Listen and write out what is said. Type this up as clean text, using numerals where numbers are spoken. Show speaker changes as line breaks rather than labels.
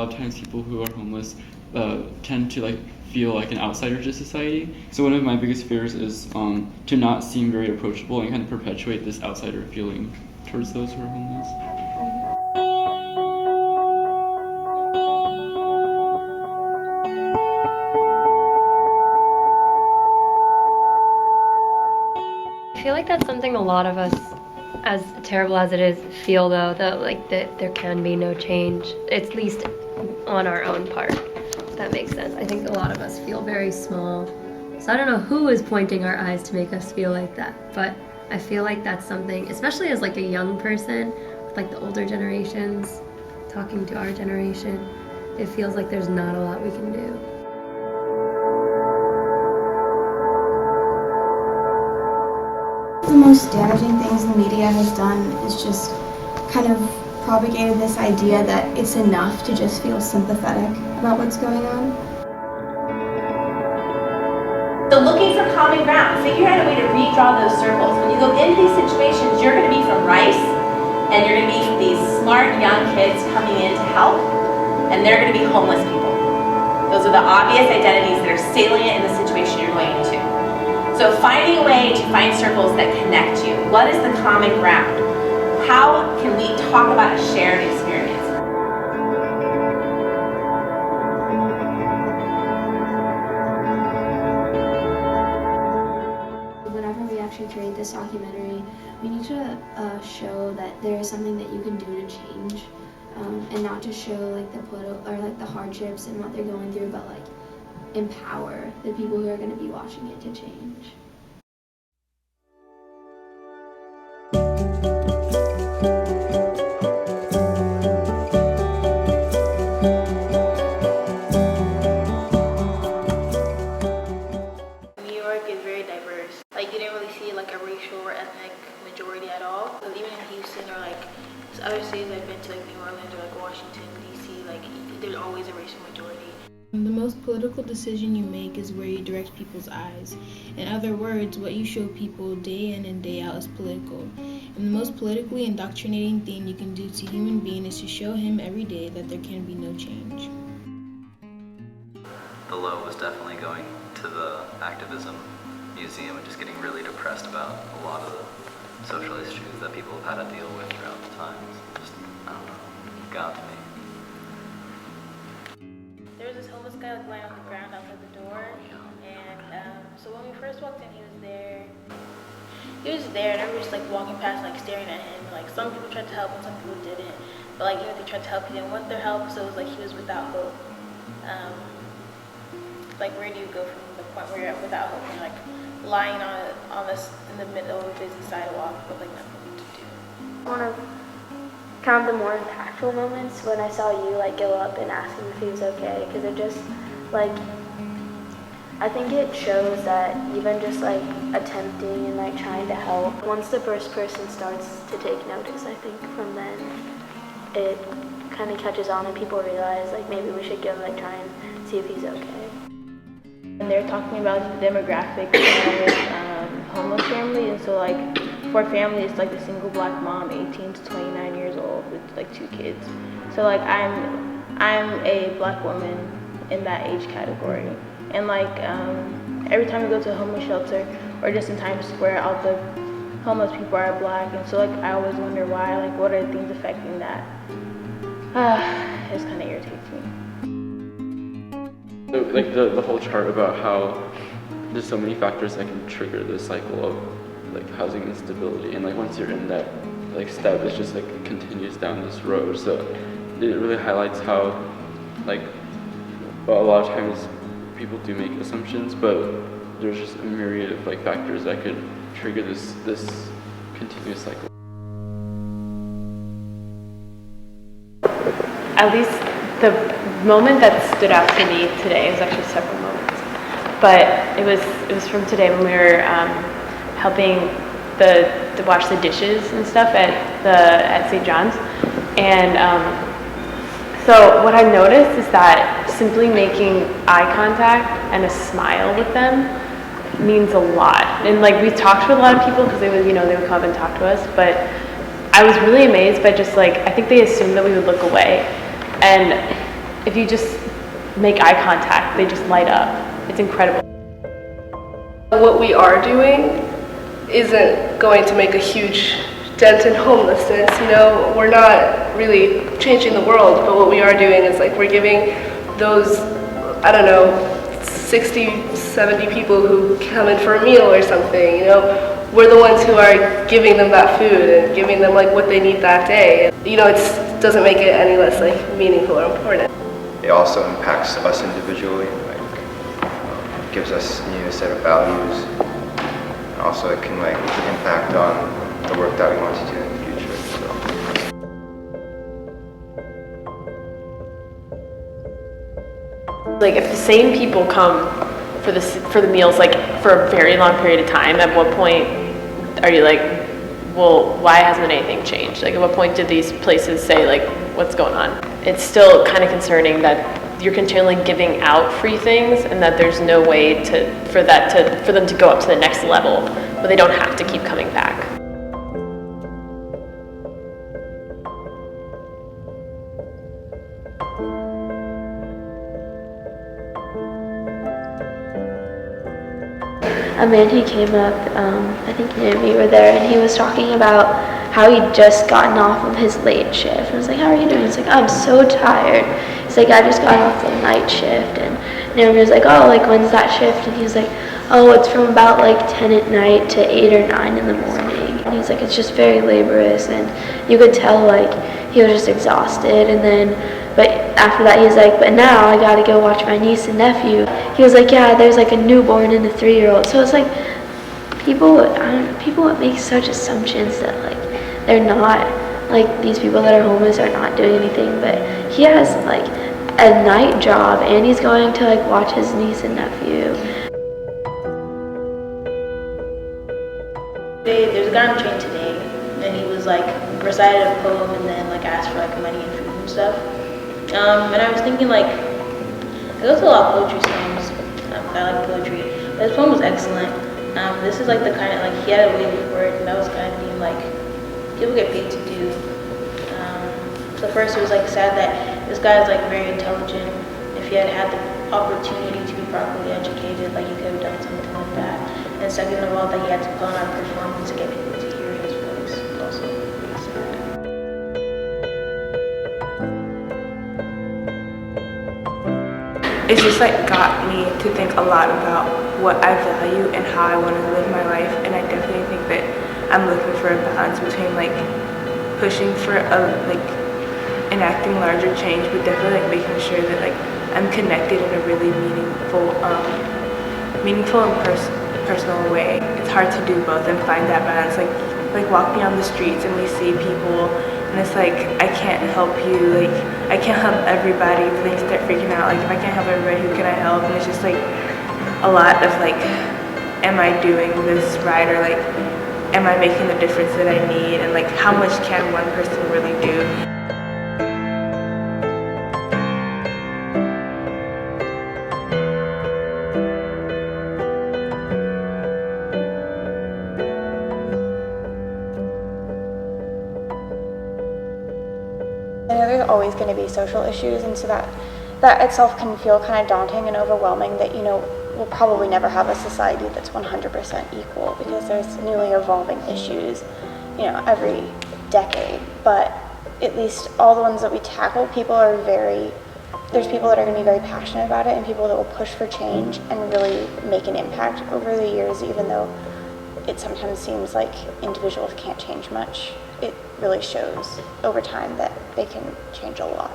lot of times people who are homeless tend to feel like an outsider to society. So one of my biggest fears is to not seem very approachable and kind of perpetuate this outsider feeling towards those who are homeless.
I feel like that's something a lot of us, as terrible as it is, feel though, that there can be no change, at least on our own part, if that makes sense. I think a lot of us feel very small. So I don't know who is pointing our eyes to make us feel like that, but I feel like that's something, especially as a young person, with the older generations, talking to our generation, it feels like there's not a lot we can do.
The most damaging things the media has done is just kind of propagated this idea that it's enough to just feel sympathetic about what's going on.
So looking for common ground, figure out a way to redraw those circles. When you go into these situations, you're going to be from Rice, and you're going to be these smart young kids coming in to help, and they're going to be homeless people. Those are the obvious identities that are salient in the situation you're going into. So finding a way to find circles that connect you. What is the common ground? How can we talk about a shared experience?
Whenever we actually create this documentary, we need to show that there is something that you can do to change, and not just show the hardships and what they're going through, but empower the people who are going to be watching it to change.
New York is very diverse. You didn't really see a racial or ethnic majority at all. But even in Houston or other cities I've been to, New Orleans or Washington, D.C., there's always a racial majority.
The most political decision you make is where you direct people's eyes. In other words, what you show people day in and day out is political. And the most politically indoctrinating thing you can do to a human being is to show him every day that there can be no change.
The low was definitely going to the activism museum and just getting really depressed about a lot of the social issues that people have had to deal with throughout the times. Just, I don't know, got to me.
There was this homeless guy lying on the ground outside the door, and so when we first walked in, he was there. He was there, and everyone was just walking past, staring at him. Some people tried to help, and some people didn't. But even if they tried to help, he didn't want their help, so it was he was without hope. Where do you go from the point where you're without hope and you're lying on this in the middle of a busy sidewalk with nothing to do?
One of kind of the more impactful moments when I saw you go up and ask him if he was okay, because it just I think it shows that even just attempting and trying to help, once the first person starts to take notice, I think from then it kind of catches on and people realize maybe we should go try and see if he's okay.
And they're talking about the demographic of this homeless family, and so for a family it's a single black mom, 18 to 29 years old with 2 kids. So I'm a black woman in that age category, and every time we go to a homeless shelter or just in Times Square, all the homeless people are black, and so I always wonder why, what are the things affecting that? It just kind of irritates me.
So, the whole chart about how there's so many factors that can trigger the cycle of housing instability, and once you're in that step, it just continues down this road. So it really highlights how a lot of times people do make assumptions, but there's just a myriad of factors that could trigger this continuous cycle.
At least the moment that stood out to me today, it was actually several moments, but it was from today when we were helping to wash the dishes and stuff at St. John's, and so what I noticed is that simply making eye contact and a smile with them means a lot. And we talked to a lot of people because they would come and talk to us, but I was really amazed by just I think they assumed that we would look away. And if you just make eye contact, they just light up. It's incredible.
What we are doing isn't going to make a huge dent in homelessness. We're not really changing the world, but what we are doing is like we're giving those, 60, 70 people who come in for a meal or something, we're the ones who are giving them that food and giving them like what they need that day. It doesn't make it any less like meaningful or important.
It also impacts us individually, gives us a set of values, and also it can impact on the work that we want to do in the future.
Like if the same people come for the meals for a very long period of time, at what point are you like, well, why hasn't anything changed? Like at what point did these places say like, what's going on? It's still kind of concerning that you're continually giving out free things and that there's no way for them to go up to the next level, but they don't have to keep coming back.
A man, he came up, I think you and me were there, and he was talking about how he'd just gotten off of his late shift. I was like, how are you doing? He's like, I'm so tired. He's like, I just got off the night shift. And Naomi was like, oh, like when's that shift? And he was like, oh, it's from about 10 at night to 8 or 9 in the morning. And he's like, it's just very laborious. And you could tell he was just exhausted. But after that, he was like, but now I gotta go watch my niece and nephew. He was like, yeah, there's a newborn and a 3-year-old. So it's people would make such assumptions that they're not, these people that are homeless are not doing anything, but he has a night job and he's going to watch his niece and nephew.
There's a guy on the train today, and he was recited a poem and then asked for money and food and stuff. And I was thinking I go to a lot of poetry slams. I like poetry, but his poem was excellent. This is the kind of he had a way for it, and that was kind of theme people get paid to do. So first it was sad that this guy is very intelligent. If he had had the opportunity to be properly educated, he could have done something like that. And second of all, that he had to put on a performance to get people to hear his voice. Also really sad.
It's just got me to think a lot about what I value and how I want to live my life, and I definitely think that I'm looking for a balance between pushing for enacting larger change, but definitely making sure that I'm connected in a really meaningful and personal way. It's hard to do both and find that balance. Like walking on the streets and we see people and it's I can't help you, I can't help everybody, but then you start freaking out, if I can't help everybody, who can I help? And it's just a lot of am I doing this right, or am I making the difference that I need, and how much can one person really do?
I know there's always going to be social issues, and so that itself can feel kind of daunting and overwhelming, that we'll probably never have a society that's 100% equal, because there's newly evolving issues every decade. But at least all the ones that we tackle, there's people that are going to be very passionate about it, and people that will push for change and really make an impact over the years, even though it sometimes seems like individuals can't change much. It really shows over time that they can change a lot.